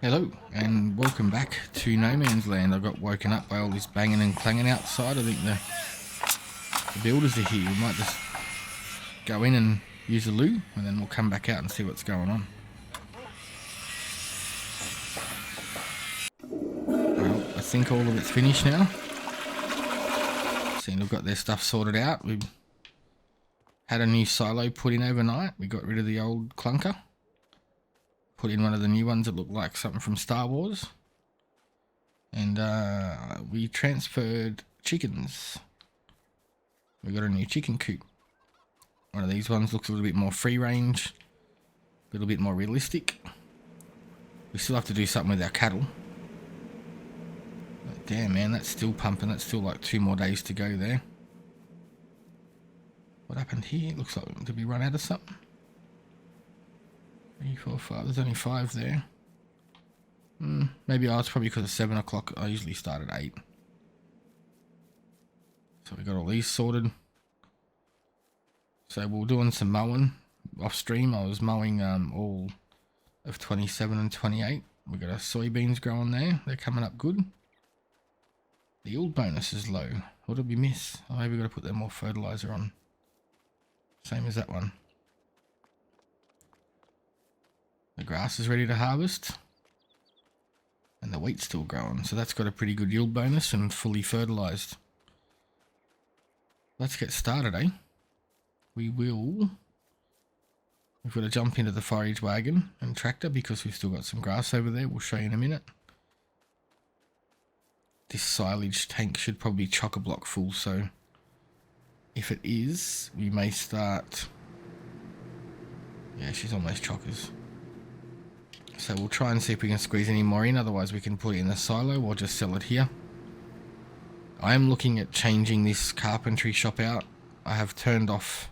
Hello and welcome back to No Man's Land. I got woken up by all this banging and clanging outside. I think the builders are here. We might just go in and use the loo and then we'll come back out and see what's going on. Well, I think all of it's finished now. Seem to have got their stuff sorted out. We've had a new silo put in overnight. We got rid of the old clunker. Put in one of the new ones that looked like something from Star Wars. And we transferred chickens. We got a new chicken coop. One of these ones looks a little bit more free range, a little bit more realistic. We still have to do something with our cattle. But damn man, that's still pumping. That's still like 2 more days to go there. What happened here? It looks like, did we run out of something? 3, 4, 5. There's only 5 there. Maybe it's probably because it's 7 o'clock. I usually start at 8. So we got all these sorted. So we're doing some mowing off stream. I was mowing all of 27 and 28. We got our soybeans growing there. They're coming up good. The yield bonus is low. What did we miss? Oh, maybe we got to put them more fertilizer on. Same as that one. The grass is ready to harvest. And the wheat's still growing. So that's got a pretty good yield bonus and fully fertilized. Let's get started, eh? We've got to jump into the forage wagon and tractor because we've still got some grass over there. We'll show you in a minute. This silage tank should probably be chock-a-block full, so if it is, we may start. Yeah, she's almost chockers. So we'll try and see if we can squeeze any more in, otherwise we can put it in the silo or just sell it here. I am looking at changing this carpentry shop out. I have turned off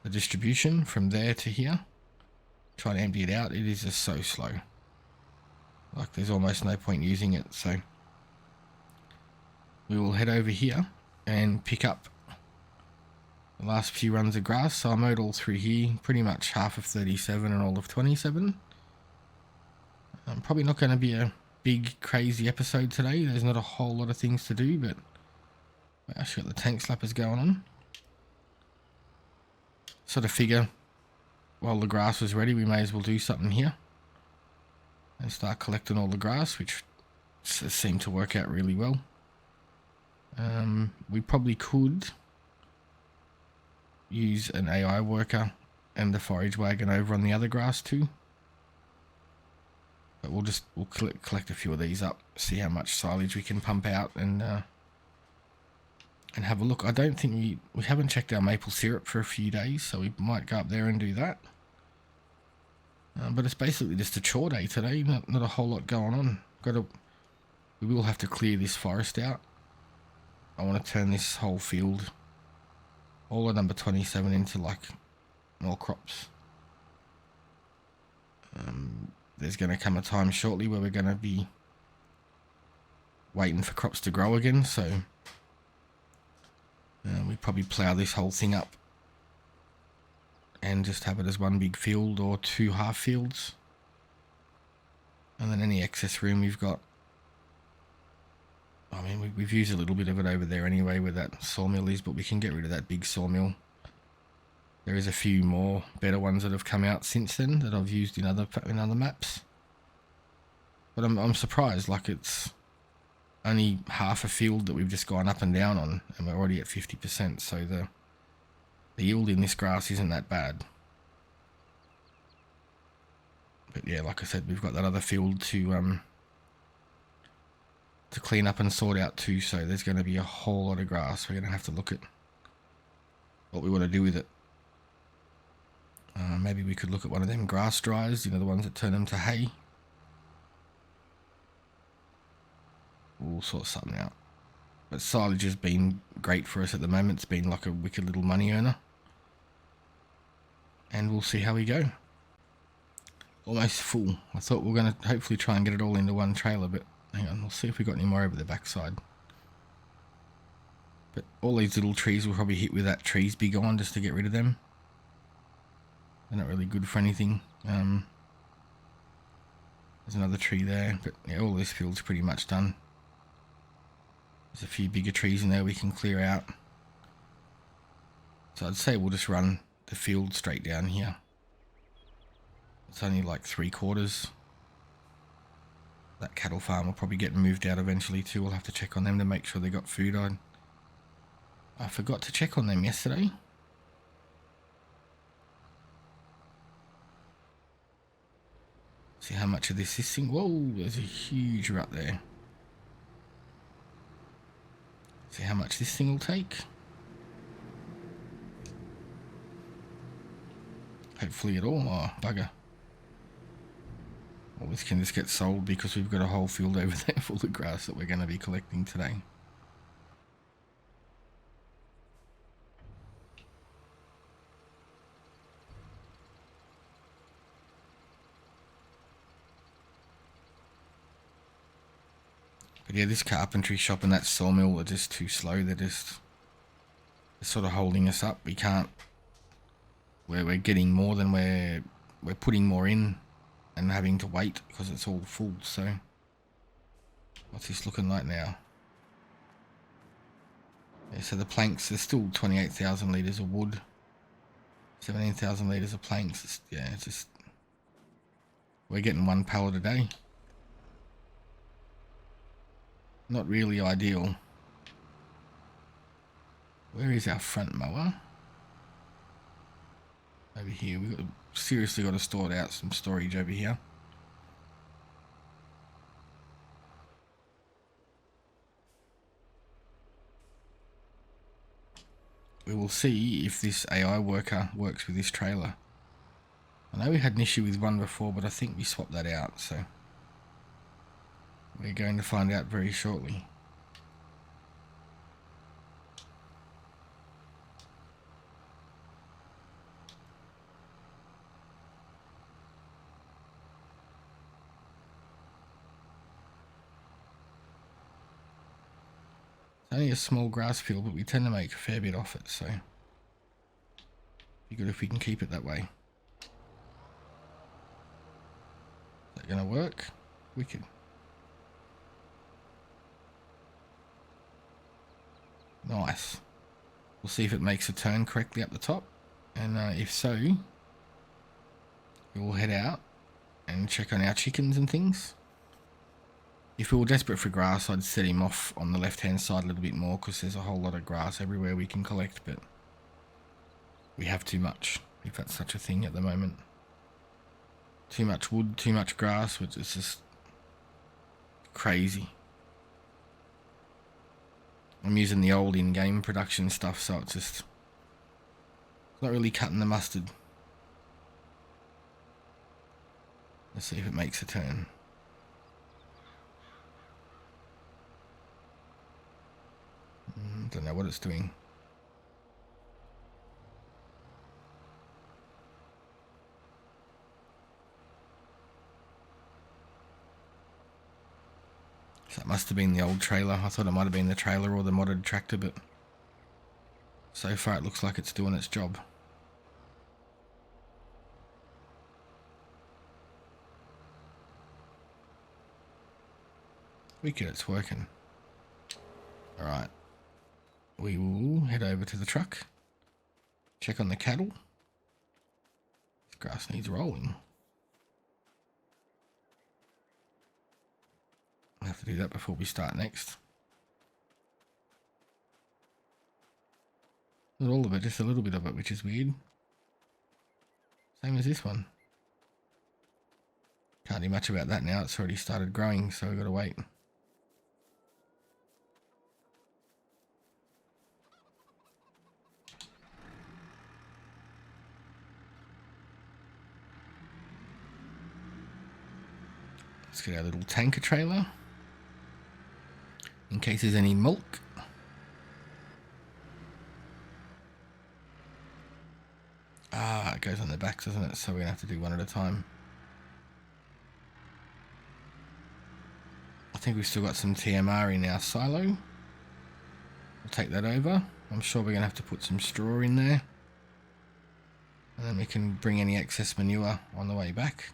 the distribution from there to here. Try to empty it out. It is just so slow. Like there's almost no point using it. So we will head over here and pick up the last few runs of grass. So I mowed all through here, pretty much half of 37 and all of 27. Probably not going to be a big crazy episode today. There's not a whole lot of things to do, but I actually got the tank slappers going on. Sort of figure while the grass was ready, we may as well do something here and start collecting all the grass, which seemed to work out really well. We probably could use an AI worker and the forage wagon over on the other grass too. But we'll collect a few of these up, see how much silage we can pump out, and have a look. I don't think we haven't checked our maple syrup for a few days, so we might go up there and do that. But it's basically just a chore day today. Not a whole lot going on. We will have to clear this forest out. I want to turn this whole field, all of number 27, into like more crops. There's going to come a time shortly where we're going to be waiting for crops to grow again, so we probably plough this whole thing up and just have it as one big field or 2 half fields, and then any excess room we've got, I mean we've used a little bit of it over there anyway where that sawmill is, but we can get rid of that big sawmill. There is a few more better ones that have come out since then that I've used in other maps. But I'm surprised, like it's only half a field that we've just gone up and down on, and we're already at 50%, so the yield in this grass isn't that bad. But yeah, like I said, we've got that other field to clean up and sort out too, so there's going to be a whole lot of grass. We're going to have to look at what we want to do with it. Maybe we could look at one of them grass dryers, you know, the ones that turn them to hay. We'll sort something out. But silage has been great for us at the moment. It's been like a wicked little money earner. And we'll see how we go. Almost full. I thought we were going to hopefully try and get it all into one trailer, but hang on, we'll see if we got any more over the backside. But all these little trees will probably hit with that trees be gone just to get rid of them. They're not really good for anything. There's another tree there, but yeah, all this field's pretty much done. There's a few bigger trees in there we can clear out. So I'd say we'll just run the field straight down here. It's only like 3/4. That cattle farm will probably get moved out eventually too. We'll have to check on them to make sure they got food on. I forgot to check on them yesterday. See how much of this thing. Whoa, there's a huge rut there. See how much this thing will take. Hopefully at all. Oh, bugger. Well, this can just get sold because we've got a whole field over there full of grass that we're going to be collecting today. But yeah, this carpentry shop and that sawmill are just too slow. They're sort of holding us up. We can't. We're getting more than we're putting more in, and having to wait because it's all full. So, what's this looking like now? Yeah, so the planks, there's still 28,000 litres of wood, 17,000 litres of planks. Yeah, it's just we're getting 1 pallet a day. Not really ideal. Where is our front mower? Over here. We've seriously got to sort out some storage over here. We will see if this AI worker works with this trailer. I know we had an issue with one before, but I think we swapped that out, so we're going to find out very shortly. It's only a small grass field, but we tend to make a fair bit off it, so be good if we can keep it that way. Is that going to work? Wicked. Nice. We'll see if it makes a turn correctly up the top, and if so, we will head out and check on our chickens and things. If we were desperate for grass, I'd set him off on the left hand side a little bit more because there's a whole lot of grass everywhere we can collect, but we have too much, if that's such a thing at the moment. Too much wood, too much grass, which is just crazy. I'm using the old in-game production stuff, so it's just not really cutting the mustard. Let's see if it makes a turn. Don't know what it's doing. So that must have been the old trailer. I thought it might have been the trailer or the modded tractor, but so far it looks like it's doing its job. Wicked, it's working. Alright. We will head over to the truck. Check on the cattle. This grass needs rolling. I'll have to do that before we start next. Not all of it, just a little bit of it, which is weird. Same as this one. Can't do much about that now, it's already started growing, so we've got to wait. Let's get our little tanker trailer in case there's any milk. Ah, it goes on the backs, doesn't it? So we're going to have to do one at a time. I think we've still got some TMR in our silo. We'll take that over. I'm sure we're going to have to put some straw in there. And then we can bring any excess manure on the way back.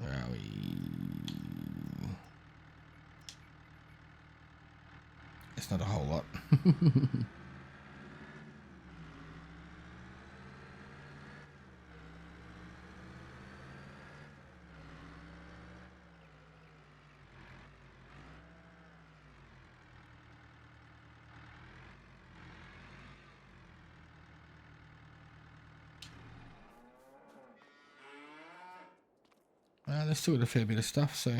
Where are we? It's not a whole lot. They're still got a fair bit of stuff, so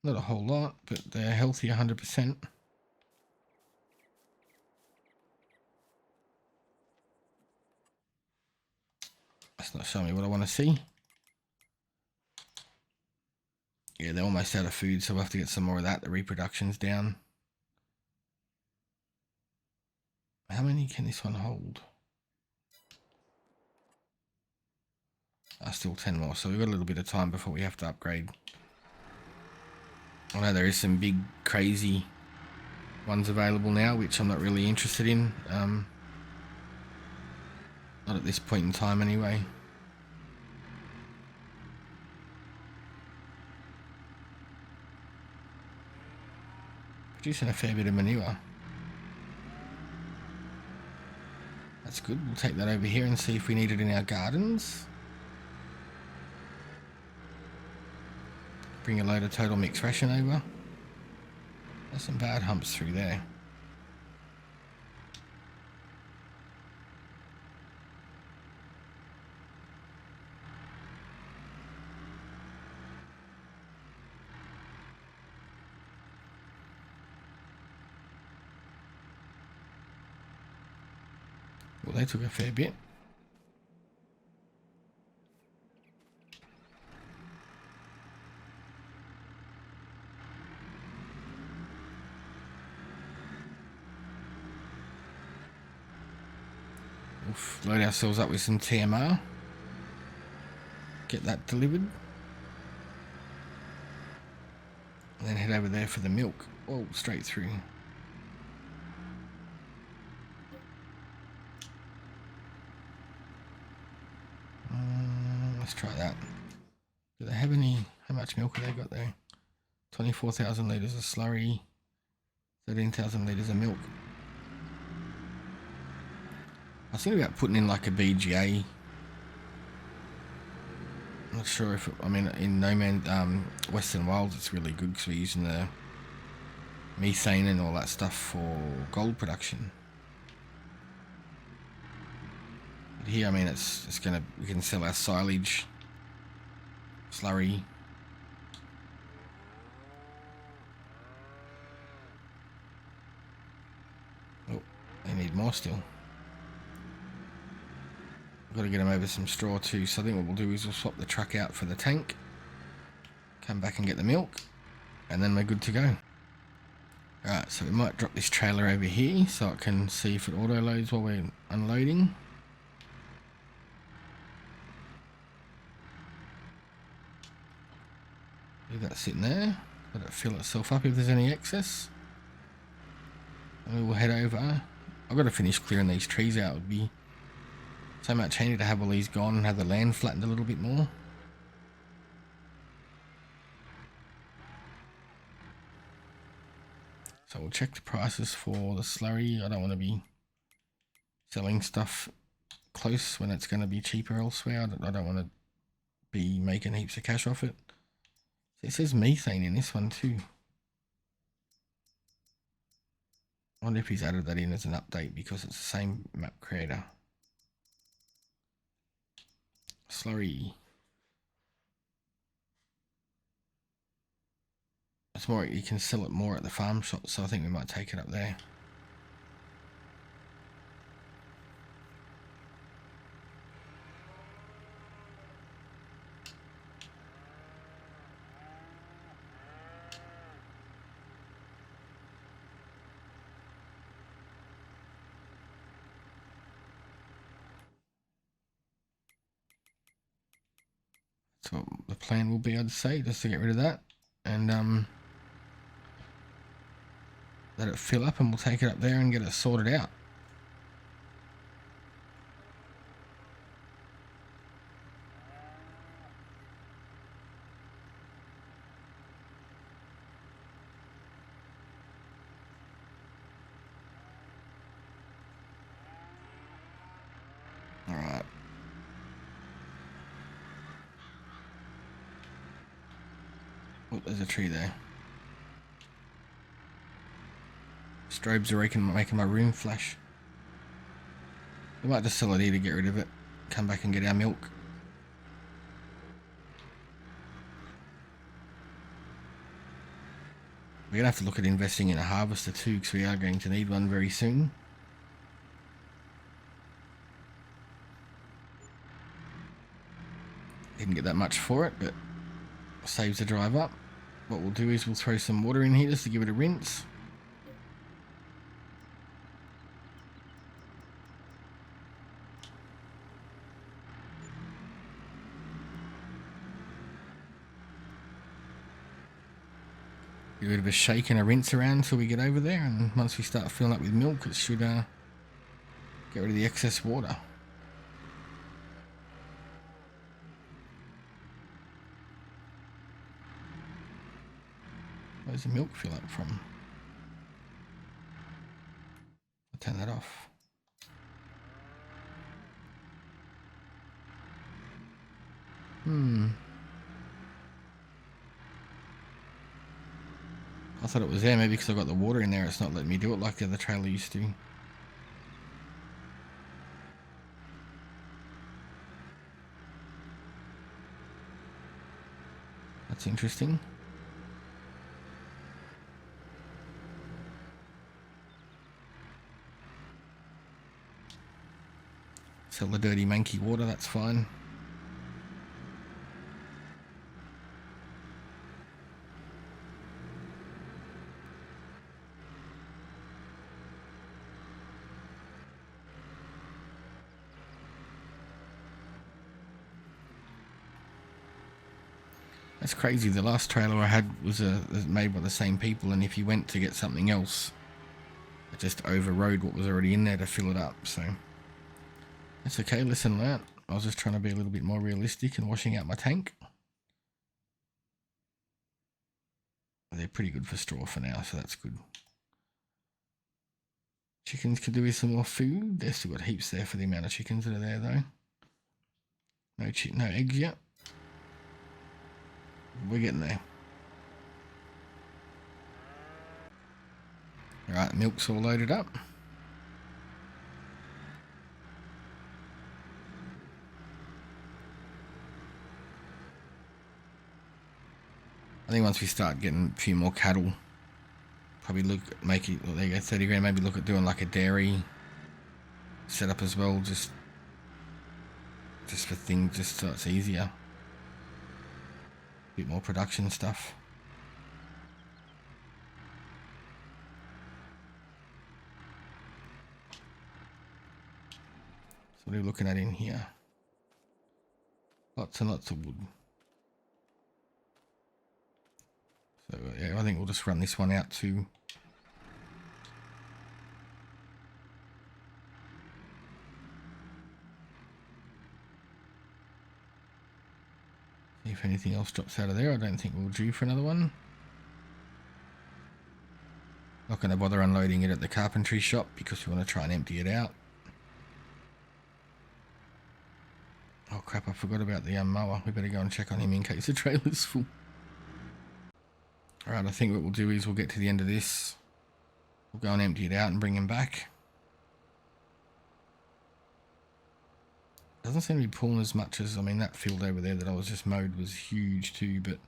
not a whole lot, but they're healthy 100%. That's not showing me what I want to see. Yeah, they're almost out of food, so we'll have to get some more of that. The reproduction's down. How many can this one hold? Still 10 more, so we've got a little bit of time before we have to upgrade. I know there is some big, crazy ones available now, which I'm not really interested in. Not at this point in time, anyway. Producing a fair bit of manure. That's good. We'll take that over here and see if we need it in our gardens. Bring a load of total mix ration over. There's some bad humps through there. Well, they took a fair bit. We'll load ourselves up with some TMR. Get that delivered. And then head over there for the milk. Oh, straight through. Let's try that. Do they have any? How much milk have they got there? 24,000 litres of slurry. 13,000 litres of milk. I was thinking about putting in like a BGA. I'm not sure if, I mean, in No Man, Western Wilds it's really good because we're using the methane and all that stuff for gold production. But here, I mean, it's gonna, we can sell our silage, slurry. Oh, they need more still. We've got to get them over some straw too, so I think what we'll do is we'll swap the truck out for the tank, come back and get the milk, and then we're good to go. Alright, so we might drop this trailer over here so it can see if it auto loads while we're unloading. Leave that sitting there, let it fill itself up if there's any excess. And we will head over. I've got to finish clearing these trees out. It would be so much handy to have all these gone and have the land flattened a little bit more. So we'll check the prices for the slurry. I don't want to be selling stuff close when it's going to be cheaper elsewhere. I don't want to be making heaps of cash off it. It says methane in this one too. I wonder if he's added that in as an update because it's the same map creator. Slurry. It's more, you can sell it more at the farm shop, so I think we might take it up there. So the plan will be, I'd say, just to get rid of that and let it fill up, and we'll take it up there and get it sorted out. Oh, there's a tree there. Strobes are making my room flash. We might just sell it here to get rid of it. Come back and get our milk. We're going to have to look at investing in a harvester too, because we are going to need one very soon. Didn't get that much for it, but saves the drive up. What we'll do is we'll throw some water in here just to give it a rinse. Give it a bit of a shake and a rinse around until we get over there, and once we start filling up with milk, it should get rid of the excess water. Where's the milk fill up from? I'll turn that off. I thought it was there, maybe because I've got the water in there, it's not letting me do it like the other trailer used to. That's interesting. Sell the dirty manky water, that's fine. That's crazy. The last trailer I had was made by the same people, and if you went to get something else, it just overrode what was already in there to fill it up. So that's okay. Listen to that. I was just trying to be a little bit more realistic and washing out my tank. They're pretty good for straw for now, so that's good. Chickens could do with some more food. They've still got heaps there for the amount of chickens that are there, though. No eggs yet. We're getting there. Alright, milk's all loaded up. I think once we start getting a few more cattle, probably look at making, well, there you go, 30 grand, maybe look at doing like a dairy setup as well, just for things, just so it's easier. Bit more production stuff. So what are we looking at in here? Lots and lots of wood. So yeah, I think we'll just run this one out to see if anything else drops out of there. I don't think we'll due for another one. Not going to bother unloading it at the carpentry shop because we want to try and empty it out. Oh crap, I forgot about the mower. We better go and check on him in case the trailer's full. Alright, I think what we'll do is we'll get to the end of this. We'll go and empty it out and bring him back. Doesn't seem to be pulling as much as, I mean, that field over there that I was just mowed was huge too, but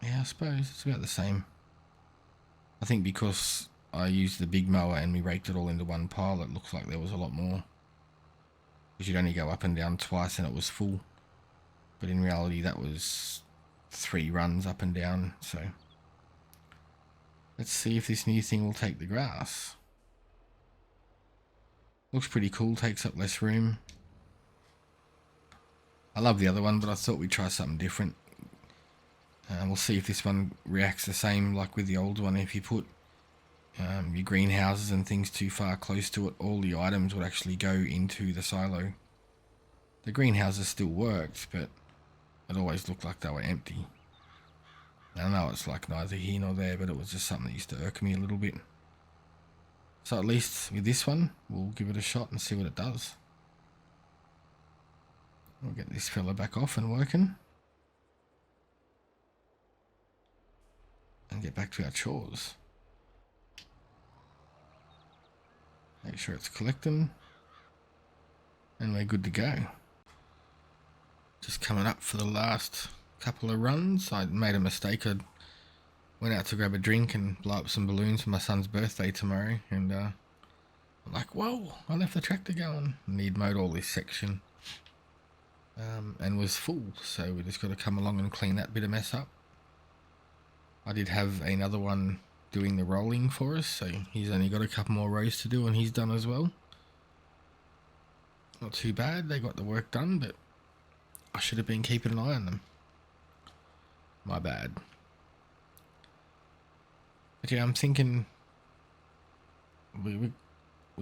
yeah, I suppose it's about the same. I think because I used the big mower and we raked it all into one pile, it looks like there was a lot more. Because you'd only go up and down twice and it was full. But in reality that was 3 runs up and down, so let's see if this new thing will take the grass. Looks pretty cool, takes up less room. I love the other one, but I thought we'd try something different. We'll see if this one reacts the same like with the old one. If you put your greenhouses and things too far close to it, all the items would actually go into the silo. The greenhouses still worked, but it always looked like they were empty. I know it's like neither here nor there, but it was just something that used to irk me a little bit. So at least with this one, we'll give it a shot and see what it does. We'll get this fella back off and working. and get back to our chores. Make sure it's collecting, and we're good to go. Just coming up for the last couple of runs. I made a mistake. I went out to grab a drink and blow up some balloons for my son's birthday tomorrow, and I'm like, whoa, I left the tractor going. And he'd mowed all this section and was full, so we just got to come along and clean that bit of mess up. I did have another one doing the rolling for us, so he's only got a couple more rows to do and he's done as well. Not too bad, they got the work done, but I should have been keeping an eye on them. My bad. But yeah, I'm thinking we've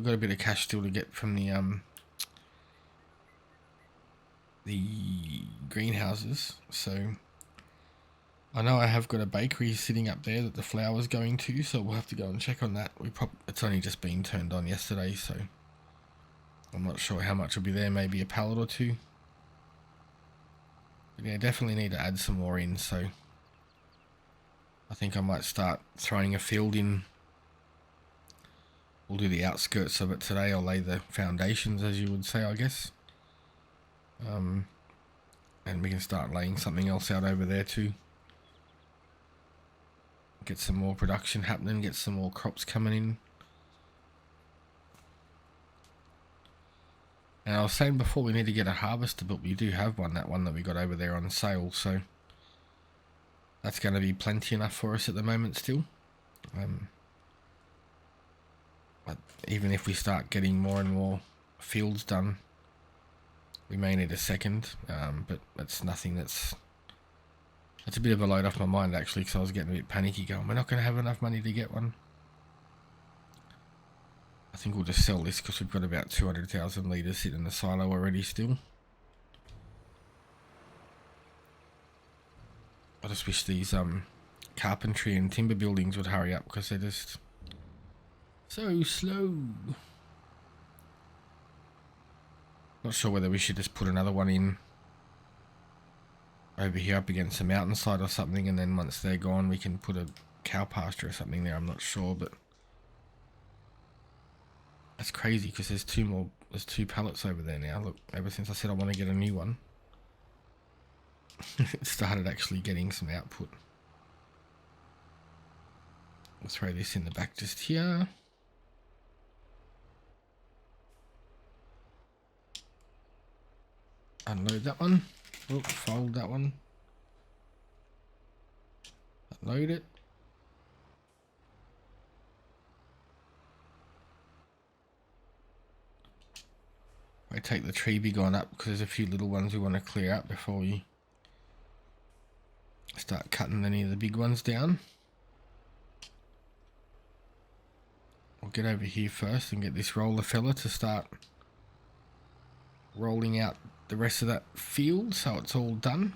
got a bit of cash still to get from the greenhouses, so I know I have got a bakery sitting up there that the flour's going to, so we'll have to go and check on that. It's only just been turned on yesterday, so I'm not sure how much will be there, maybe a pallet or two. But yeah, definitely need to add some more in, so I think I might start throwing a field in. We'll do the outskirts of it today. I'll lay the foundations, as you would say, I guess. And we can start laying something else out over there too. Get some more production happening, get some more crops coming in. And I was saying before, we need to get a harvester, but we do have one, that one that we got over there on sale, so that's going to be plenty enough for us at the moment still. But even if we start getting more and more fields done, we may need a second, but that's nothing that's a bit of a load off my mind actually, because I was getting a bit panicky going, we're not going to have enough money to get one. I think we'll just sell this because we've got about 200,000 litres sitting in the silo already still. I just wish these carpentry and timber buildings would hurry up because they're just so slow. Not sure whether we should just put another one in over here up against the mountainside or something, and then once they're gone we can put a cow pasture or something there. I'm not sure, but that's crazy because there's two pallets over there now. Look, ever since I said I want to get a new one, it started actually getting some output. We'll throw this in the back just here. Unload that one. Oh, fold that one. Unload it. I take the tree big one up because there's a few little ones we want to clear out before we start cutting any of the big ones down. I'll get over here first and get this roller fella to start rolling out the rest of that field so it's all done,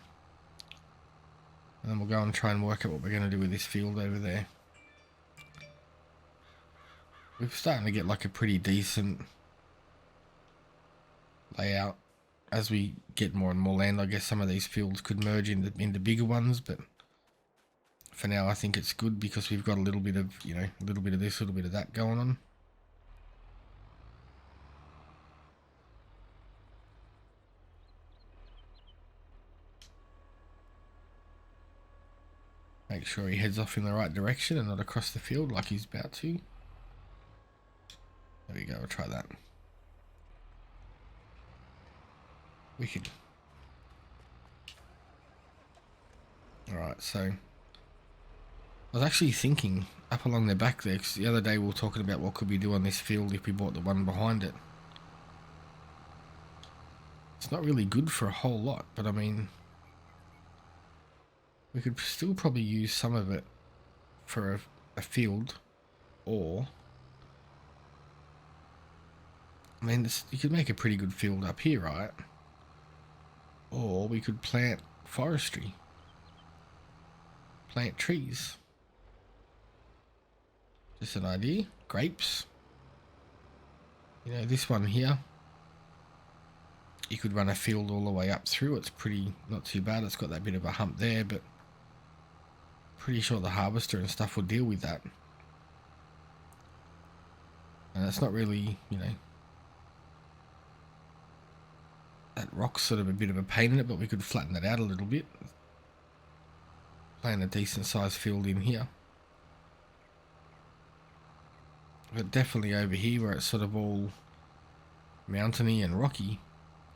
and then we'll go and try and work out what we're going to do with this field over there. We're starting to get like a pretty decent layout as we get more and more land. I guess some of these fields could merge into bigger ones, but for now I think it's good because we've got a little bit of, you know, a little bit of this, a little bit of that going on. Make sure he heads off in the right direction and not across the field like he's about to. There we go, we'll try that. Wicked. Alright, so I was actually thinking up along the back there, because the other day we were talking about what could we do on this field if we bought the one behind it. It's not really good for a whole lot, but I mean, we could still probably use some of it for a field, or I mean, you could make a pretty good field up here, right? Or we could plant forestry, plant trees. Just an idea. Grapes. You know, this one here, you could run a field all the way up through. It's pretty, not too bad. It's got that bit of a hump there, but pretty sure the harvester and stuff will deal with that. And it's not really, you know, that rock's sort of a bit of a pain in it, but we could flatten it out a little bit. Playing a decent sized field in here. But definitely over here where it's sort of all mountainy and rocky,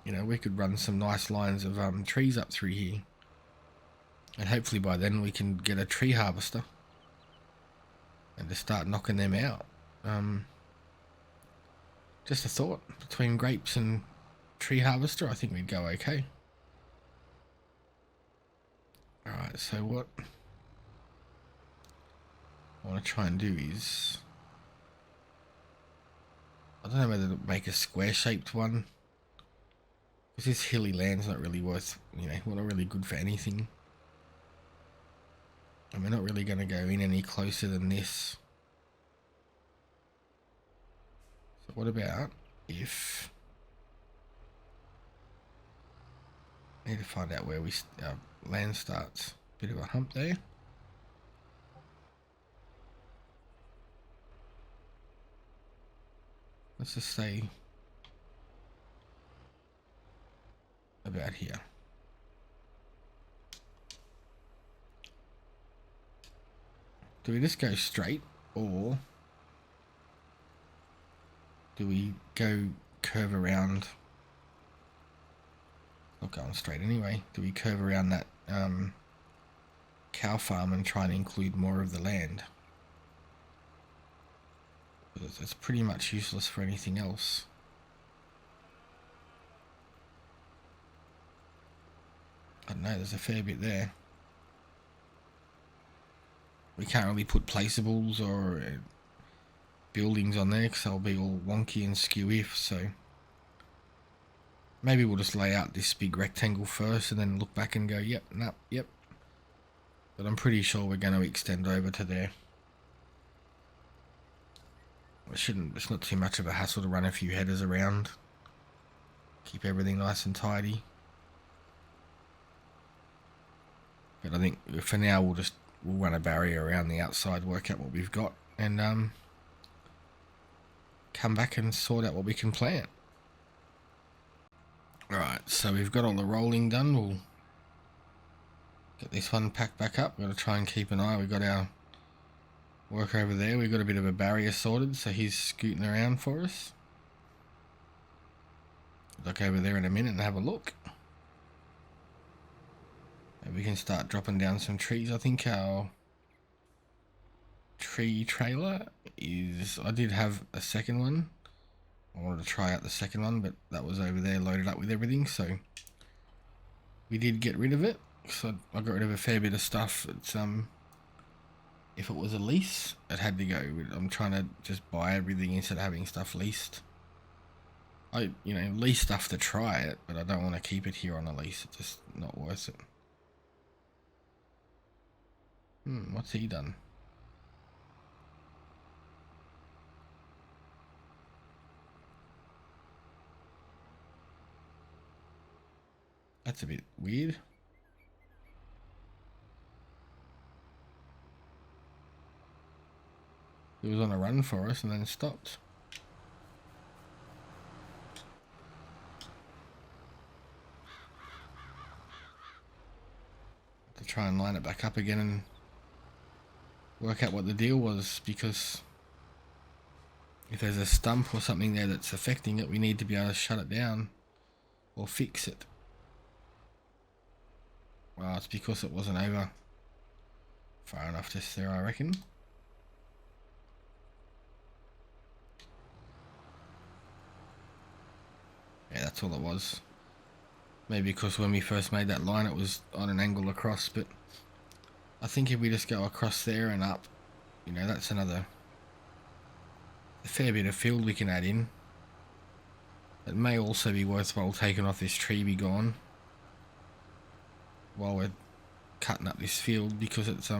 you know, we could run some nice lines of trees up through here. And hopefully by then we can get a tree harvester and to start knocking them out. Just a thought, between grapes and tree harvester, I think we'd go okay. Alright, so what I want to try and do is, I don't know whether to make a square shaped one, because this hilly land's not really worth, you know, well, not really good for anything. And we're not really going to go in any closer than this. So what about if, I need to find out where our land starts. Bit of a hump there. Let's just say about here. Do we just go straight, or do we go curve around? Not going straight anyway. Do we curve around that cow farm and try and include more of the land? It's pretty much useless for anything else. I don't know, there's a fair bit there. We can't really put placeables or buildings on there because they'll be all wonky and skew-if, so maybe we'll just lay out this big rectangle first and then look back and go, yep, no, yep. But I'm pretty sure we're going to extend over to there. It's not too much of a hassle to run a few headers around. Keep everything nice and tidy. But I think for now we'll run a barrier around the outside, work out what we've got, and come back and sort out what we can plant. Alright, so we've got all the rolling done. We'll get this one packed back up. We've got to try and keep an eye. We've got our worker over there. We've got a bit of a barrier sorted, so he's scooting around for us. Look over there in a minute and have a look. And we can start dropping down some trees. I think our tree trailer is, I did have a second one. I wanted to try out the second one, but that was over there loaded up with everything, so we did get rid of it. So I got rid of a fair bit of stuff. It's if it was a lease, it had to go. I'm trying to just buy everything instead of having stuff leased. I lease stuff to try it, but I don't want to keep it here on a lease. It's just not worth it. What's he done? That's a bit weird. He was on a run for us and then stopped. To try and line it back up again and work out what the deal was, because if there's a stump or something there that's affecting it, we need to be able to shut it down or fix it. Well, it's because it wasn't over far enough just there, I reckon. Yeah, that's all it was. Maybe because when we first made that line it was on an angle across, but I think if we just go across there and up, that's a fair bit of field we can add in. It may also be worthwhile taking off this tree be gone while we're cutting up this field, because it's I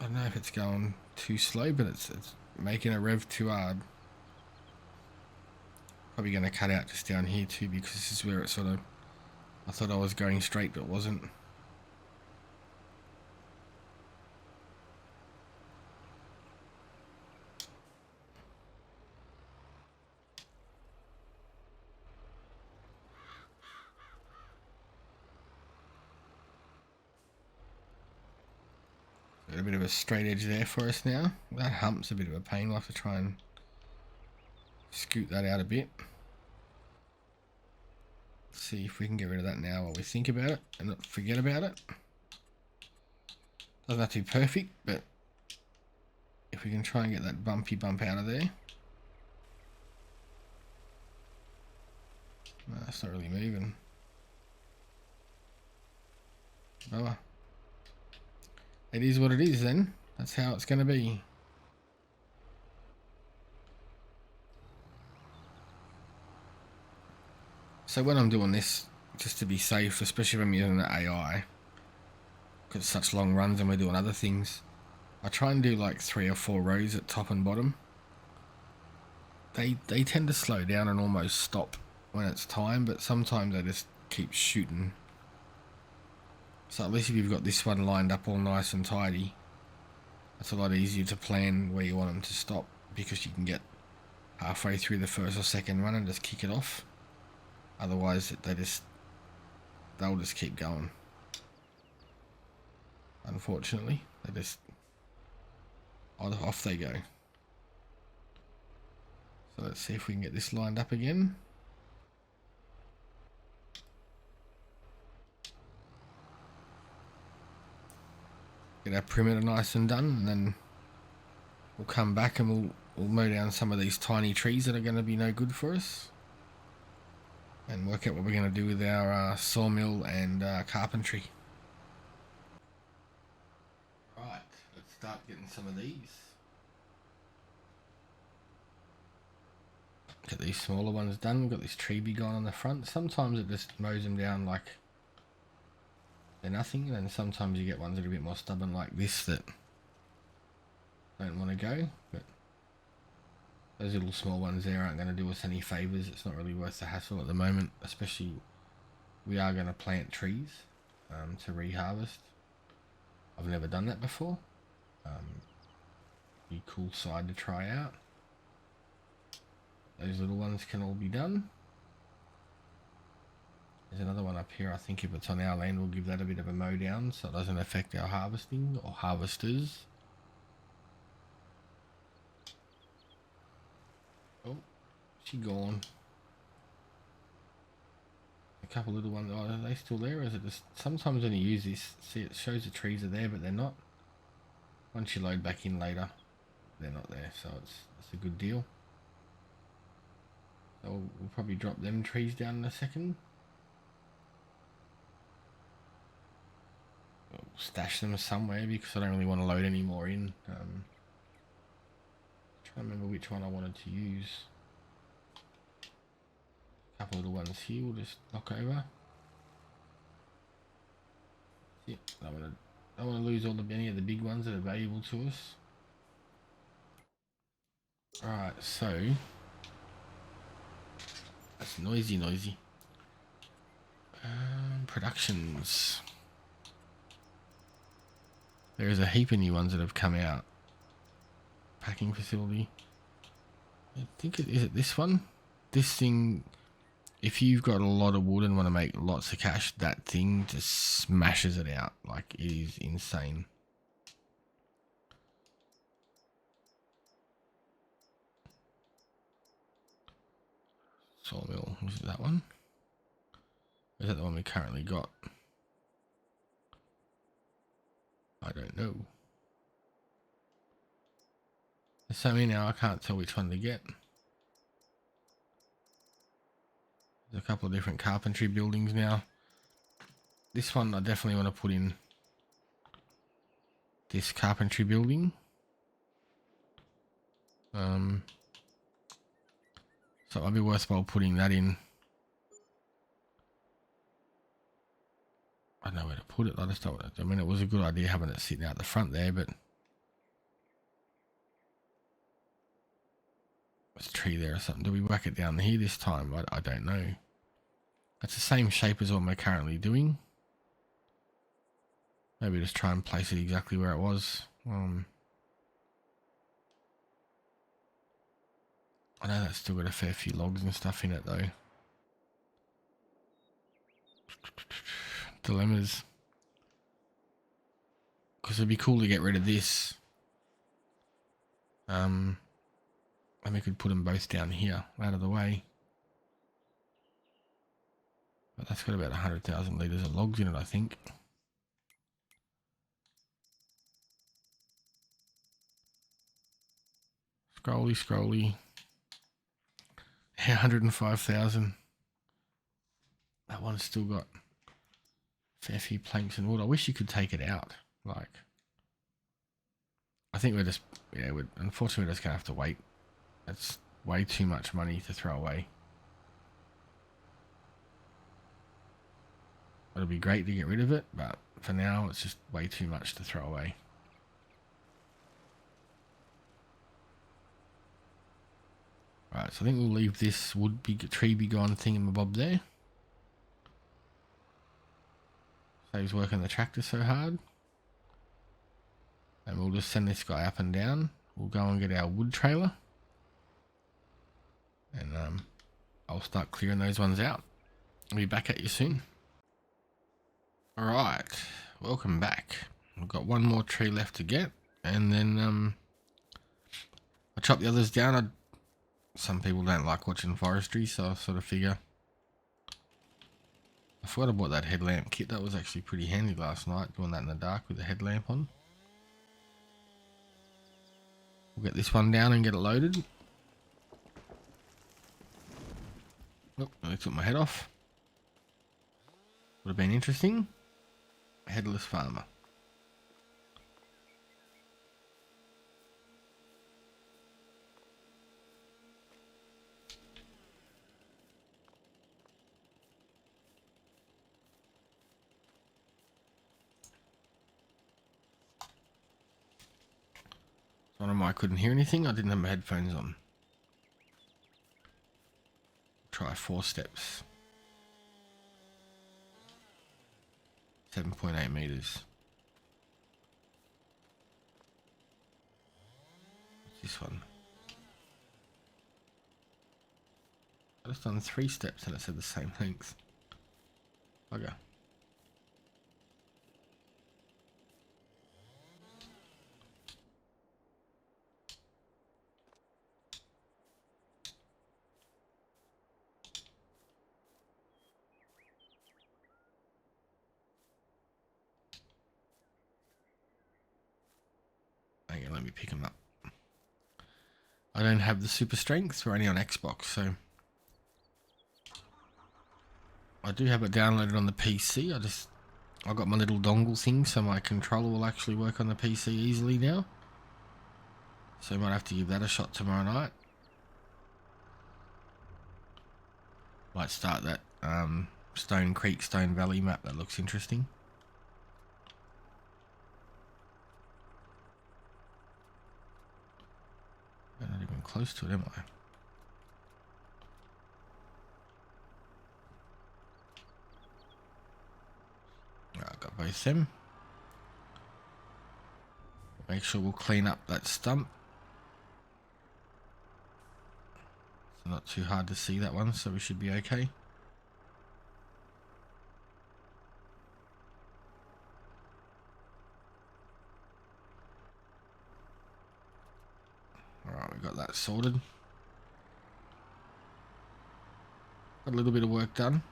don't know if it's going too slow, but it's making a rev too hard. Probably going to cut out just down here too, because this is where it I thought I was going straight but wasn't. Got a bit of a straight edge there for us now. That hump's a bit of a pain. We'll have to try and scoot that out a bit. See if we can get rid of that now while we think about it and not forget about it. Doesn't have to be perfect, but if we can try and get that bumpy bump out of there. No, it's not really moving. Oh well. It is what it is then. That's how it's going to be. So when I'm doing this, just to be safe, especially when I'm using the AI, because it's such long runs and we're doing other things, I try and do like 3 or 4 rows at top and bottom. They tend to slow down and almost stop when it's time, but sometimes they just keep shooting. So at least if you've got this one lined up all nice and tidy, it's a lot easier to plan where you want them to stop, because you can get halfway through the first or second run and just kick it off. Otherwise they'll just keep going. Unfortunately, they just off they go. So let's see if we can get this lined up again. Get our perimeter nice and done, and then we'll come back and we'll mow down some of these tiny trees that are going to be no good for us, and work out what we're going to do with our sawmill and carpentry. Right, let's start getting some of these. Get these smaller ones done. We've got this tree big on the front. Sometimes it just mows them down like they're nothing, and then sometimes you get ones that are a bit more stubborn like this that don't want to go. But those little small ones there aren't going to do us any favours. It's not really worth the hassle at the moment, especially we are going to plant trees to reharvest. I've never done that before. Be a cool side to try out. Those little ones can all be done. There's another one up here. I think if it's on our land, we'll give that a bit of a mow down so it doesn't affect our harvesting or harvesters. Oh, she gone. A couple little ones. Oh, are they still there? Or is it just sometimes when you use this, see, it shows the trees are there, but they're not. Once you load back in later, they're not there. So it's a good deal. So we'll probably drop them trees down in a second. We'll stash them somewhere because I don't really want to load any more in. Trying to remember which one I wanted to use. A couple little ones here we'll just knock over. Yep, I don't want to lose any of the big ones that are valuable to us. Alright, so that's noisy. Productions. There's a heap of new ones that have come out. Packing facility. I think is it this one? This thing, if you've got a lot of wood and want to make lots of cash, that thing just smashes it out. Like, it is insane. Sawmill, is it that one? Is that the one we currently got? I don't know. There's so many now, I can't tell which one to get. There's a couple of different carpentry buildings now. This one I definitely want to put in this carpentry building. So it might be worthwhile putting that in. I don't know where to put it. I just don't. I mean, it was a good idea having it sitting out the front there, but there's a tree there or something. Do we whack it down here this time? I don't know. It's the same shape as what we're currently doing. Maybe just try and place it exactly where it was. I know that's still got a fair few logs and stuff in it though. Dilemmas. because it'd be cool to get rid of this. And we could put them both down here, out of the way. But that's got about 100,000 litres of logs in it, I think. Scrolly. 105,000. That one's still got a fair few planks and wood. I wish you could take it out. Like, I think we're just, unfortunately we're just gonna have to wait. That's way too much money to throw away. It'll be great to get rid of it, but for now it's just way too much to throw away. Right, so I think we'll leave this tree be gone thingamabob there. Saves working the tractor so hard. And we'll just send this guy up and down. We'll go and get our wood trailer. And I'll start clearing those ones out. I'll be back at you soon. Alright, welcome back. We've got one more tree left to get. And then I'll chop the others down. Some people don't like watching forestry, so I sort of figure. I forgot I bought that headlamp kit. That was actually pretty handy last night, doing that in the dark with the headlamp on. We'll get this one down and get it loaded. Oh, I took my head off. Would have been interesting. Headless farmer. I don't know why I couldn't hear anything. I didn't have my headphones on. Try 4 steps. 7.8 meters. What's this one? I just done 3 steps and it said the same length. Okay. Okay, let me pick them up. I don't have the super strength. We're only on Xbox, so I do have it downloaded on the PC. I got my little dongle thing, so my controller will actually work on the PC easily now. So I might have to give that a shot tomorrow night. Might start that Stone Creek, Stone Valley map. That looks interesting. I'm not even close to it, am I? Right, got both them. Make sure we'll clean up that stump. It's not too hard to see that one, so we should be okay. Alright, we got that sorted. Got a little bit of work done.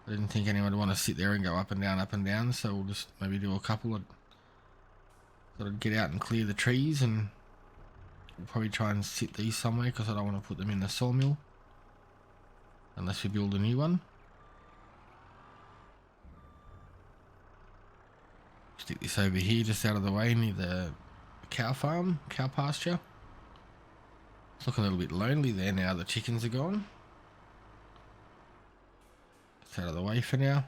I didn't think anyone would want to sit there and go up and down, so we'll just maybe do a couple. Thought I'd get out and clear the trees, and we'll probably try and sit these somewhere because I don't want to put them in the sawmill unless we build a new one. Stick this over here just out of the way near the cow farm, cow pasture. It's looking a little bit lonely there now the chickens are gone. It's out of the way for now.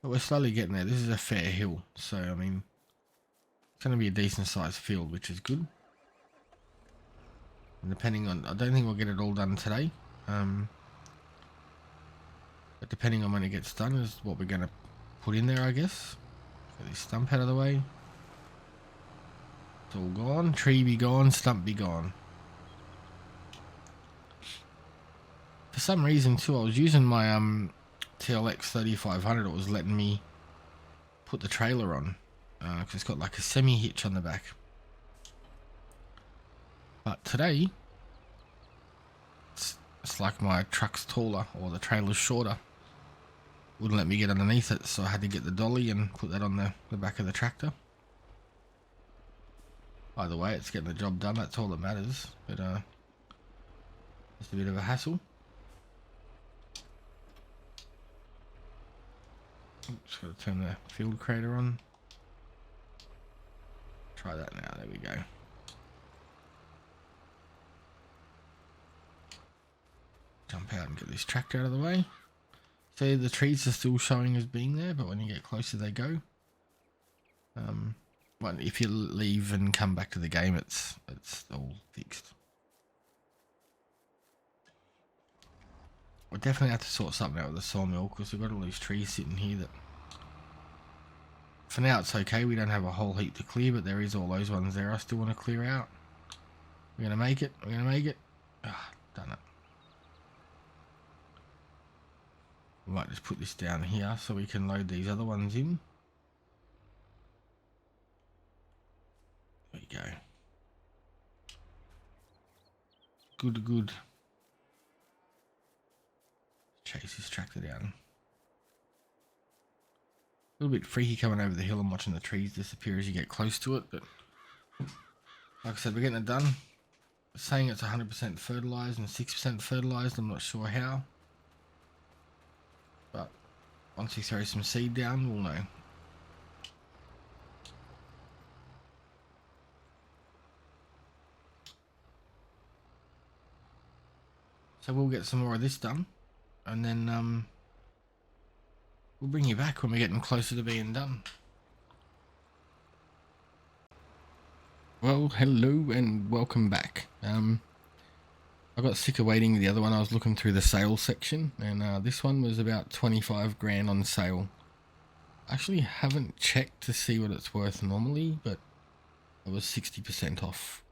But we're slowly getting there. This is a fair hill, so I mean, it's going to be a decent sized field, which is good. And depending on, I don't think we'll get it all done today. But depending on when it gets done is what we're going to put in there, I guess. Get this stump out of the way. It's all gone. Tree be gone, stump be gone. For some reason too, I was using my TLX 3500. It was letting me put the trailer on because it's got like a semi hitch on the back. But today, it's like my truck's taller or the trailer's shorter. Wouldn't let me get underneath it, so I had to get the dolly and put that on the back of the tractor. Either way, it's getting the job done. That's all that matters. But just a bit of a hassle. Just got to turn the field crater on. Try that now. There we go. Jump out and get this tractor out of the way. So the trees are still showing as being there, but when you get closer they go. Well, if you leave and come back to the game, it's all fixed. We'll definitely have to sort something out with the sawmill because we've got all these trees sitting here that for now it's okay. We don't have a whole heap to clear, but there is all those ones there I still want to clear out. We're going to make it. We're going to make it. Ah, done it. We might just put this down here so we can load these other ones in. There we go. Good. Chase this tractor down. A little bit freaky coming over the hill and watching the trees disappear as you get close to it, but like I said, we're getting it done. It's saying it's 100% fertilized and 6% fertilized. I'm not sure how, but once you throw some seed down, we'll know. So we'll get some more of this done, and then we'll bring you back when we're getting closer to being done. Well, hello and welcome back. I got sick of waiting with the other one. I was looking through the sales section, and this one was about 25 grand on sale. I actually haven't checked to see what it's worth normally, but it was 60% off.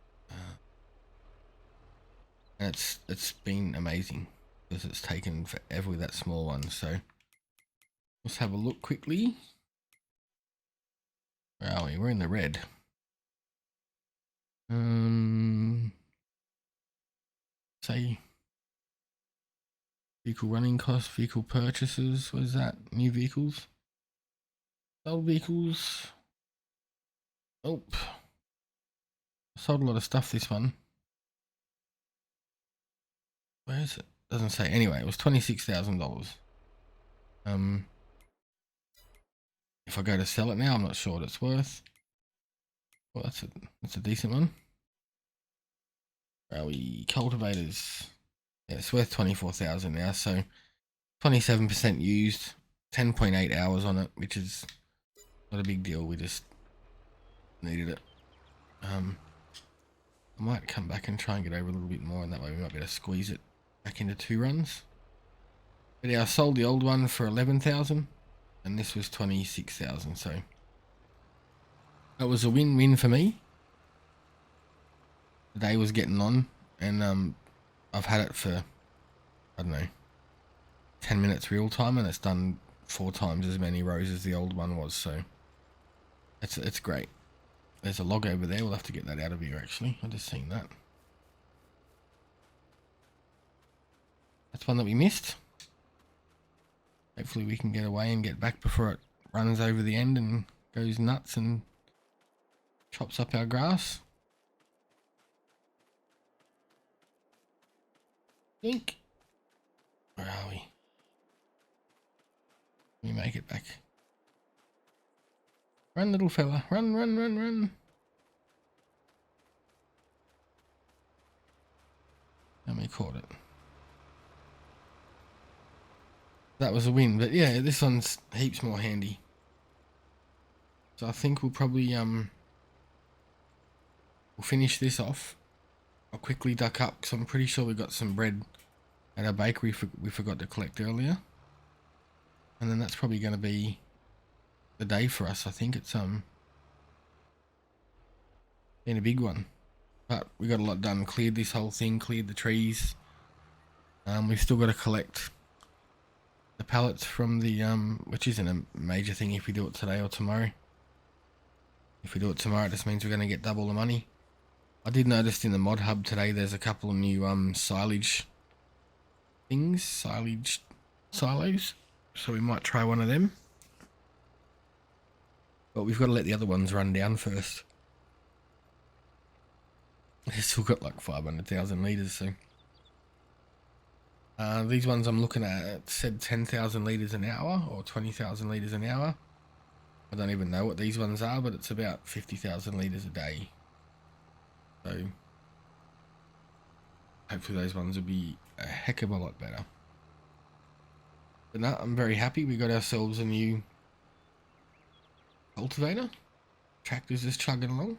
And it's been amazing because it's taken forever with that small one. So let's have a look quickly. Where are we? We're in the red. Say vehicle running costs, vehicle purchases. What is that? New vehicles, old vehicles. Oh, sold a lot of stuff this one. Where is it? Doesn't say. Anyway, it was $26,000. If I go to sell it now, I'm not sure what it's worth. Well, that's a decent one. Where are we? Cultivators. Yeah, it's worth 24,000 now. So 27% used, 10.8 hours on it, which is not a big deal. We just needed it. I might come back and try and get over a little bit more, and that way we might be able to squeeze it back into 2 runs. But yeah, I sold the old one for 11,000, and this was 26,000. So that was a win-win for me. The day was getting on, and I've had it for, I don't know, 10 minutes real time, and it's done 4 times as many rows as the old one was. So it's great. There's a log over there. We'll have to get that out of here, actually. I just seen that. That's one that we missed. Hopefully we can get away and get back before it runs over the end and goes nuts and chops up our grass. Think. Where are we? Let me make it back. Run, little fella. Run. And we caught it. That was a win, but yeah, this one's heaps more handy. So I think we'll probably we'll finish this off. I'll quickly duck up because I'm pretty sure we got some bread at our bakery we forgot to collect earlier. And then that's probably going to be the day for us. I think it's been a big one, but we got a lot done. Cleared this whole thing, cleared the trees, We've still got to collect the pallets from the which isn't a major thing if we do it today or tomorrow. If we do it tomorrow, it just means we're going to get double the money. I did notice in the mod hub today there's a couple of new silage things, silage silos, so we might try one of them. But we've got to let the other ones run down first. They've still got like 500,000 litres, so these ones I'm looking at said 10,000 litres an hour or 20,000 litres an hour. I don't even know what these ones are, but it's about 50,000 litres a day. So hopefully those ones will be a heck of a lot better. But no, I'm very happy we got ourselves a new cultivator. Tractor's just chugging along.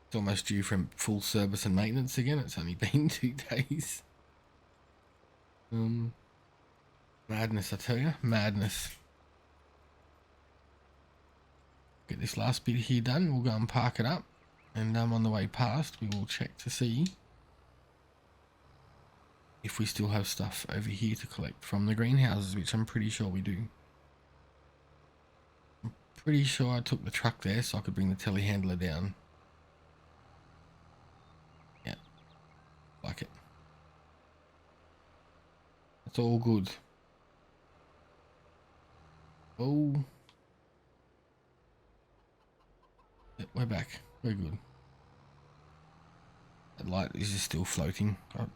It's almost due for full service and maintenance again. It's only been 2 days. Madness, I tell you, madness. Get this last bit here done. We'll go and park it up, and on the way past, we will check to see if we still have stuff over here to collect from the greenhouses, which I'm pretty sure we do. I'm pretty sure I took the truck there so I could bring the telehandler down. Yeah, like it. It's all good. Oh, yeah, we're back. We're good. That light is just still floating. Oh,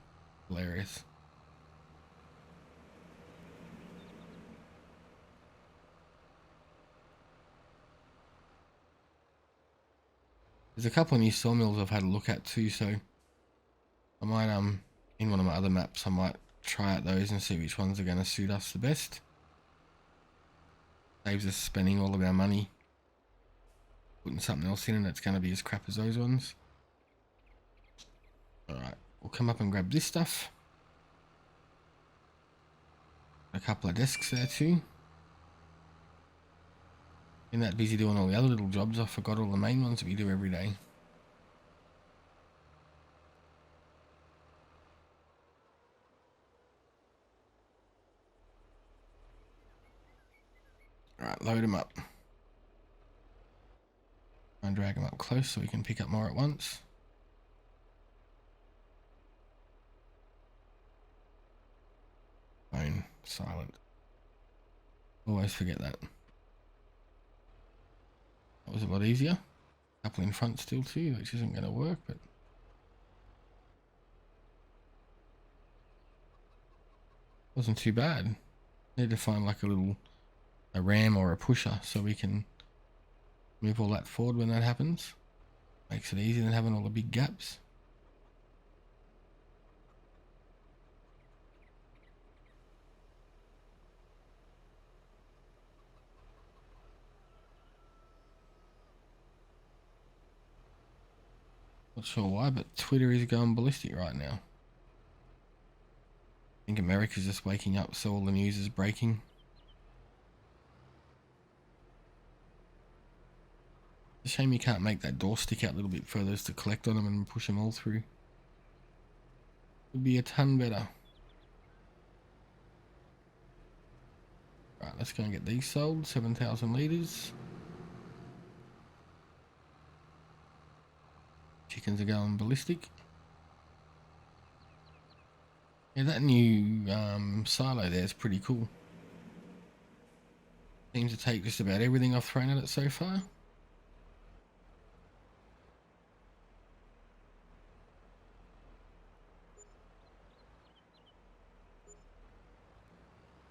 hilarious. There's a couple of new sawmills I've had a look at too, so I might in one of my other maps I might try out those and see which ones are going to suit us the best. Saves us spending all of our money putting something else in and it's going to be as crap as those ones. Alright, we'll come up and grab this stuff. A couple of desks there too. Been that busy doing all the other little jobs, I forgot all the main ones that we do every day. Alright, load them up. And drag them up close so we can pick up more at once. Phone silent. Always forget that. That was a lot easier. A couple in front still too, which isn't going to work, but wasn't too bad. Need to find like a ram or a pusher so we can move all that forward when that happens. Makes it easier than having all the big gaps. Not sure why, but Twitter is going ballistic right now. I think America's just waking up, so all the news is breaking. It's a shame you can't make that door stick out a little bit further to collect on them and push them all through. Would be a ton better. Right, let's go and get these sold. 7,000 litres. Chickens are going ballistic. Yeah, that new silo there is pretty cool. Seems to take just about everything I've thrown at it so far.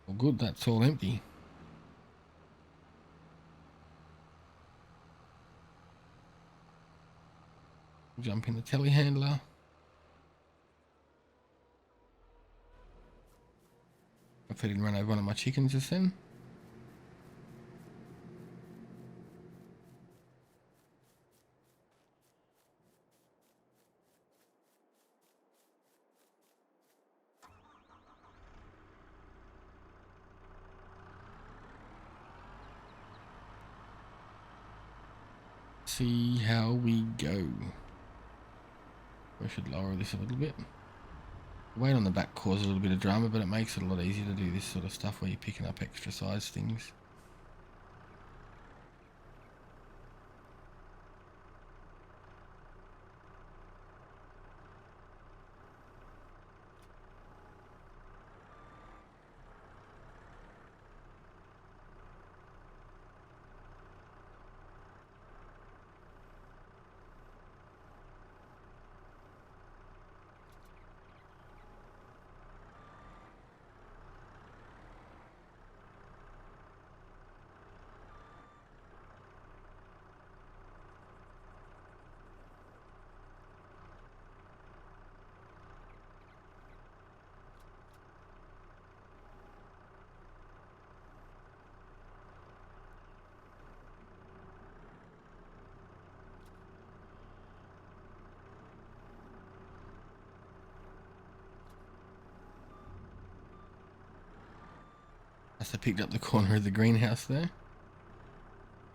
Well, good, that's all empty. Jump in the telehandler. If I didn't run over one of my chickens just then. See how we go. I should lower this a little bit. Weight on the back causes a little bit of drama, but it makes it a lot easier to do this sort of stuff where you're picking up extra size things. Must have picked up the corner of the greenhouse there.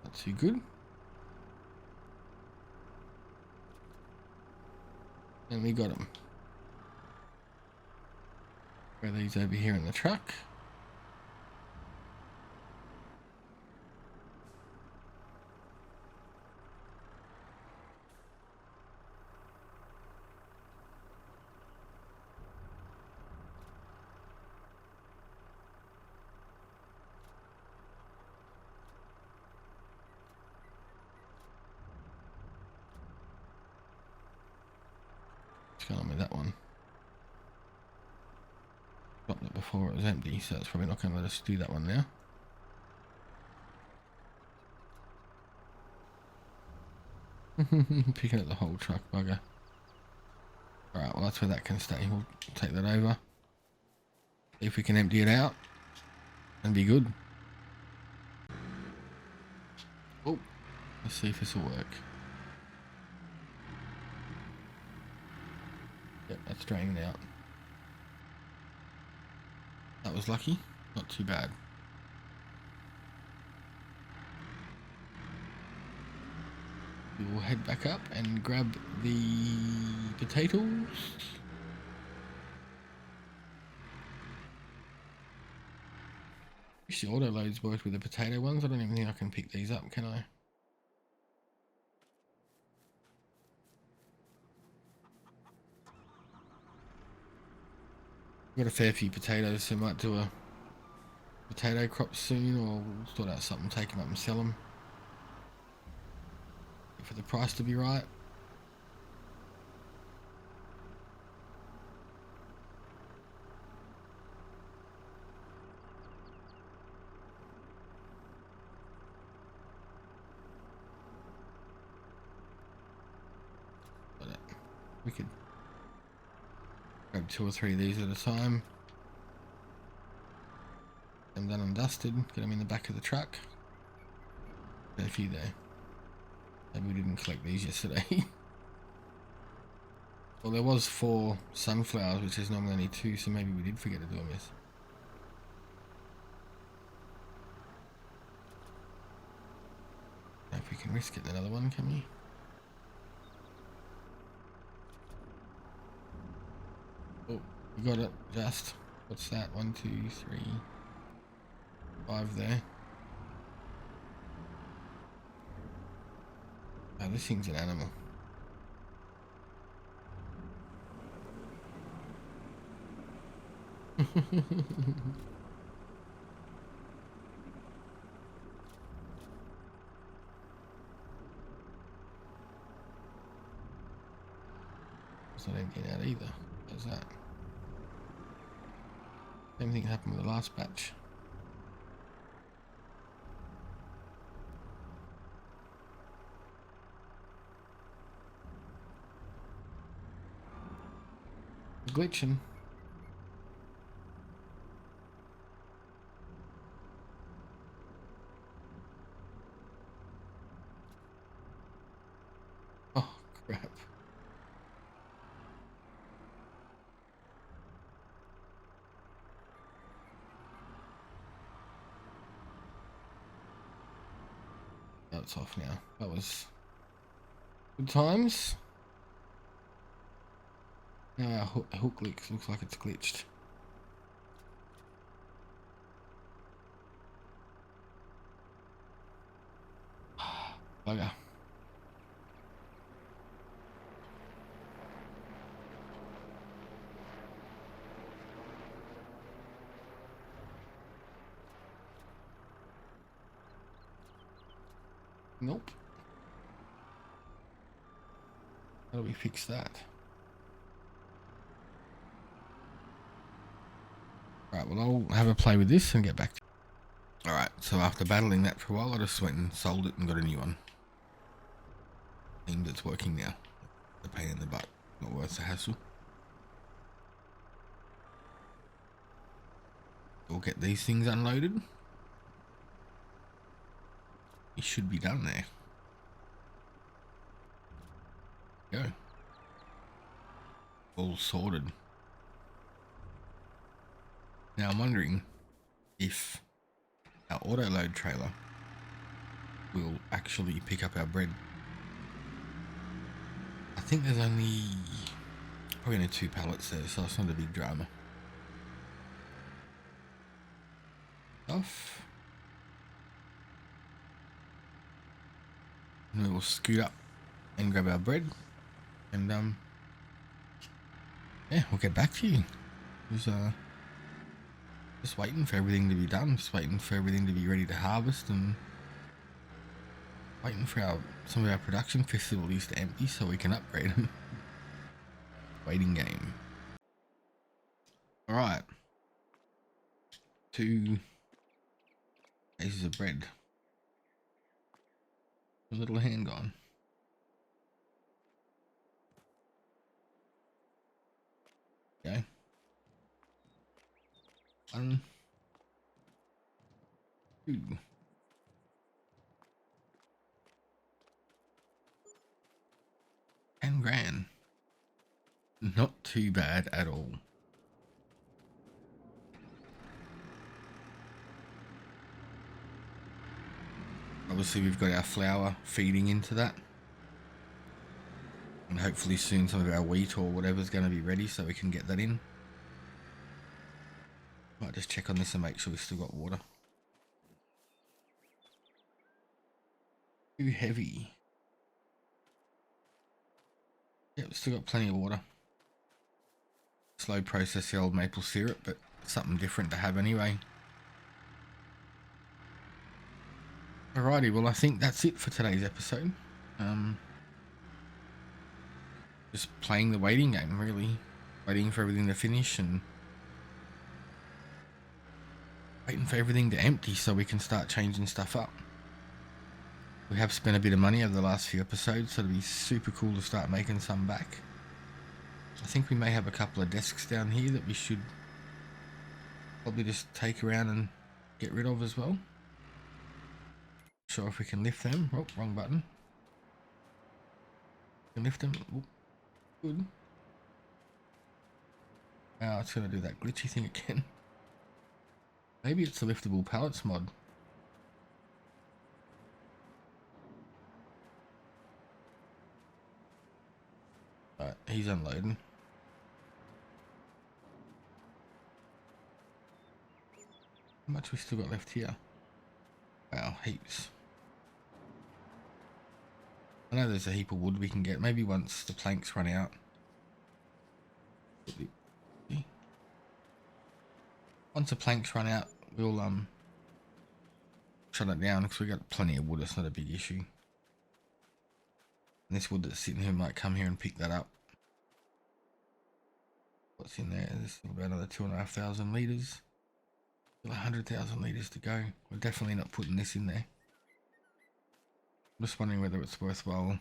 Not too good. And we got them. Throw these over here in the truck. What's going on with that one? Dropped it before it was empty, so it's probably not going to let us do that one now. Picking up the whole truck, bugger. Alright, well that's where that can stay. We'll take that over. See if we can empty it out and be good. Oh, let's see if this will work. Yep, that's draining out. That was lucky, not too bad. We will head back up and grab the potatoes. Wish the auto loads worked with the potato ones. I don't even think I can pick these up, can I? Got a fair few potatoes, so might do a potato crop soon, or we'll sort out something, take them up and sell them. For the price to be right. But we could grab 2 or 3 of these at a time. Get them done and dusted, get them in the back of the truck. There's a few there. Maybe we didn't collect these yesterday. Well, there was 4 sunflowers, which is normally only 2, so maybe we did forget to do them, yes. If we can risk getting another one, can we? Oh, we got it, just. What's that? 1, 2, 3, 5 there. Oh, this thing's an animal. It's not emptying out either. How's that? Same thing happened with the last batch. Glitching. Oh crap. Oh, it's off now. That was good times. Now our hook looks like it's glitched. Bugger. Nope. How do we fix that? Right, well I'll have a play with this and get back to you. Alright, so after battling that for a while, I just went and sold it and got a new one. Seems it's working now. The pain in the butt. Not worth the hassle. We'll get these things unloaded. It should be done there. Go. All sorted. Now I'm wondering if our auto load trailer will actually pick up our bread. I think there's only probably 2 pallets there, so it's not a big drama. Off. And we will scoot up and grab our bread, and yeah, we'll get back to you. Just waiting for everything to be done, just waiting for everything to be ready to harvest, and waiting for some of our production facilities to empty so we can upgrade them. Waiting game. Alright. 2 cases of bread. A little hand gone. Okay. 1, 2. $10,000. Not too bad at all. Obviously we've got our flour feeding into that, and hopefully soon some of our wheat or whatever's going to be ready so we can get that in. Might just check on this and make sure we've still got water. Too heavy. Yep, still got plenty of water. Slow process the old maple syrup, but something different to have anyway. Alrighty, well I think that's it for today's episode. Just playing the waiting game, really. Waiting for everything to finish and waiting for everything to empty so we can start changing stuff up. We have spent a bit of money over the last few episodes, so it'll be super cool to start making some back. I think we may have a couple of desks down here that we should probably just take around and get rid of as well. Not sure if we can lift them. Oh, wrong button. We can lift them. Oh, good. Now it's going to do that glitchy thing again. Maybe it's the liftable pallets mod. Alright, he's unloading. How much we still got left here? Wow, heaps. I know there's a heap of wood we can get. Maybe once the planks run out. Once the planks run out, we'll shut it down because we got plenty of wood. It's not a big issue. And this wood that's sitting here might come here and pick that up. What's in there? There's about another 2,500 litres. 100,000 litres to go. We're definitely not putting this in there. I'm just wondering whether it's worthwhile.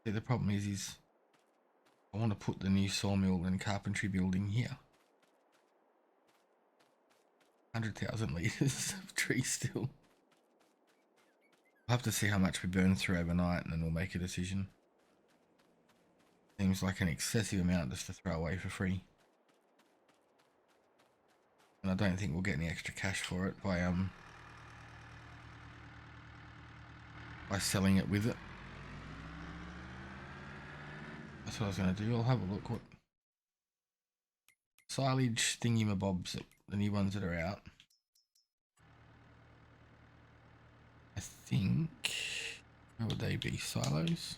See, the problem is I want to put the new sawmill and carpentry building here. 100,000 litres of tree still. I'll have to see how much we burn through overnight and then we'll make a decision. Seems like an excessive amount just to throw away for free. And I don't think we'll get any extra cash for it by selling it with it. That's what I was going to do. I'll have a look what silage thingy-mabobs, the new ones that are out. I think, how would they be? Silos?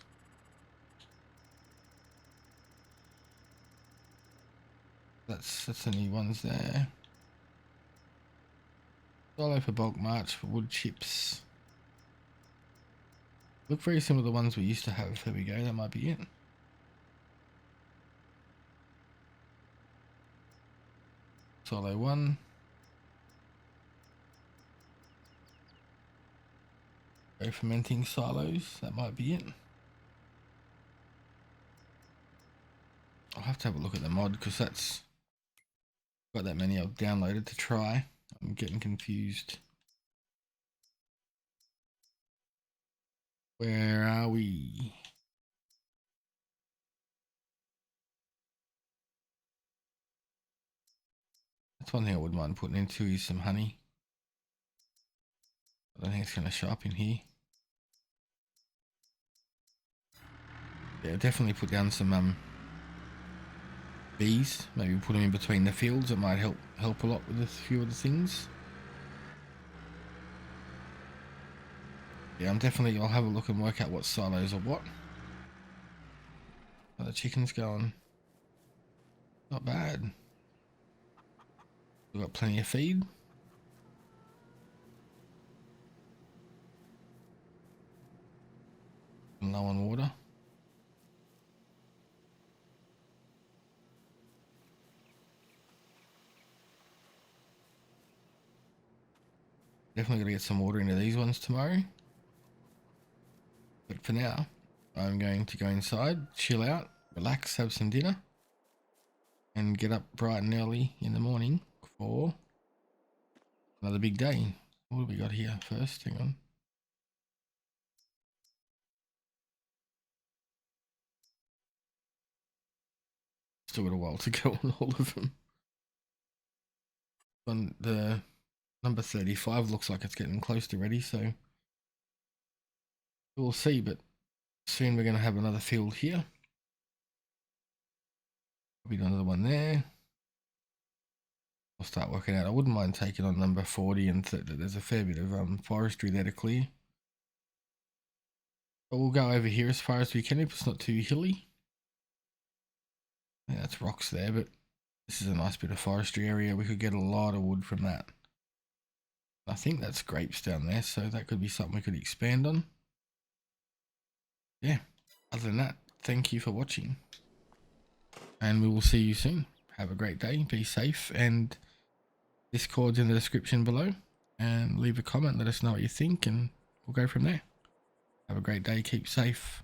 That's the new ones there. Silo for bulk march for wood chips. Look very similar to the ones we used to have. There we go, that might be it. Silo 1. Go fermenting silos, that might be it. I'll have to have a look at the mod because that's got that many I've downloaded to try. I'm getting confused. Where are we? That's one thing I wouldn't mind putting into is some honey. I don't think it's going to show up in here. Yeah, definitely put down some bees. Maybe put them in between the fields. It might help a lot with a few of the things. Yeah, I'll have a look and work out what silos are what. How the chicken's going. Not bad. We've got plenty of feed. Low on water. Definitely got to get some water into these ones tomorrow. But for now, I'm going to go inside, chill out, relax, have some dinner, and get up bright and early in the morning for another big day. What have we got here first? Hang on. Still got a while to go on all of them. On the number 35 looks like it's getting close to ready, so we'll see, but soon we're going to have another field here. Probably another one there. I'll start working out. I wouldn't mind taking on number 40 and there's a fair bit of forestry there to clear. But we'll go over here as far as we can if it's not too hilly. Yeah, that's rocks there, but this is a nice bit of forestry area. We could get a lot of wood from that. I think that's grapes down there, so that could be something we could expand on. Yeah, other than that, thank you for watching. And we will see you soon. Have a great day, be safe, and Discord's in the description below. And leave a comment, let us know what you think, and we'll go from there. Have a great day, keep safe.